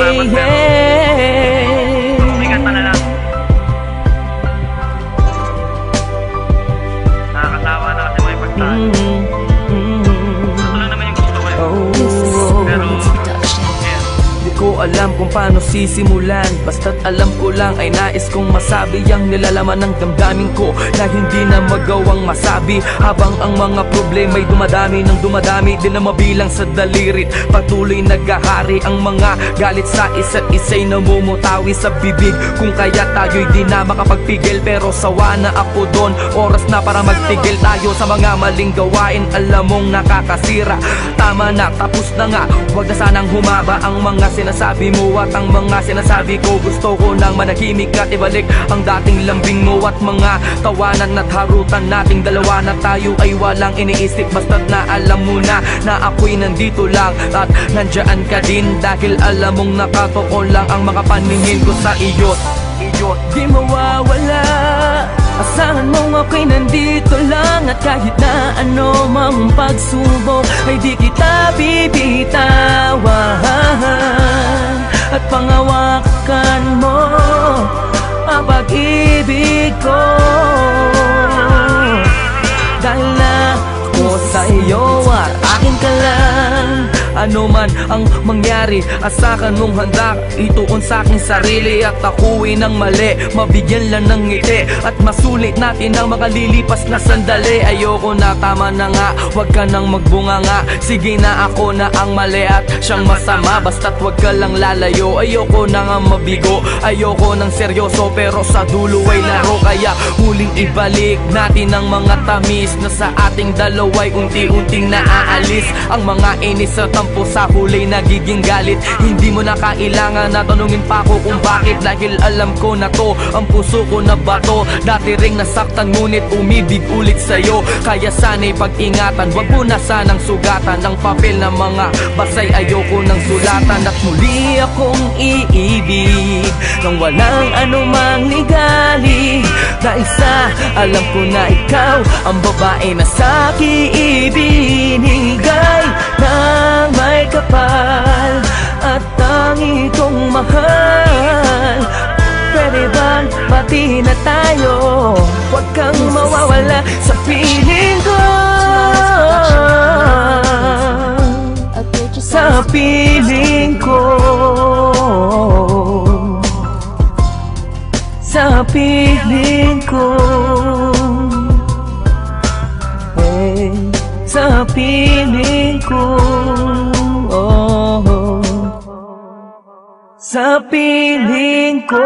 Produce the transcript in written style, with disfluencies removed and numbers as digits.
salamat, pero ingat pa na lang. Nakakatawa na kasi may pagtaan. Ito lang naman yung gusto ko eh. Pero di ko alam kung paano sisimulan, basta't alam ko lang ay nais kong masabi ang nilalaman ng damdamin ko na hindi na magawang masabi. Habang ang mga problema'y dumadami ng dumadami, di na mabilang sa dalirit. Patuloy naghahari ang mga galit sa isa't isa'y namumutawi sa bibig. Kung kaya tayo'y di na makapagpigil, pero sawa na ako doon. Oras na para magtigil tayo sa mga maling gawain, alam mong nakakasira. Tama na, tapos na nga, huwag na sanang humaba ang mga sinasabi mo at ang mga sinasabi ko. Gusto ko nang manahimik at ibalik ang dating lambing mo at mga tawanan at harutan nating dalawa na tayo ay walang iniisip. Basta't na alam mo na ako'y nandito lang at nandyan ka din, dahil alam mong nakatuon lang ang mga paningin ko sa iyo. Di mawawala, asahan mong ako'y nandito lang, at kahit na ano mang pagsubok ay di kita bibitawan. At pangawakan mo ang pag-ibig ko, dahil na ako sa iyo at akin ka lang. Ano man ang mangyari, asakan mong handa ituon sa aking sarili, at ako'y nang mali, mabigyan lang ng ngiti at masulit natin ang makalilipas na sandali. Ayoko na, tama na nga, wag ka nang magbunga nga. Sige na, ako na ang mali at siyang masama, basta't wag ka lang lalayo. Ayoko na nga mabigo, ayoko nang seryoso, pero sa dulo ay laro. Kaya huling ibalik natin ang mga tamis na sa ating dalawa'y unti-unting naaalis. Ang mga inis at sa huli nagiging galit. Hindi mo na kailangan na tanungin pa ako kung bakit, dahil alam ko na to ang puso ko na bato. Dati ring nasaktan ngunit umibig ulit sa'yo, kaya sana'y pag-ingatan. Wag mo na sanang sugatan ang papel na mga basay, ayoko nang sulatan. At muli akong iibig nang walang anumang ligali, dahil sa alam ko na ikaw ang babae na sa'kin ibinigay ng may kapal at tangi kong mahal. Pwede bang pati na tayo? Huwag kang mawawala sa piling ko, sa piling ko, sa piling ko, sa piling ko, sa piling ko.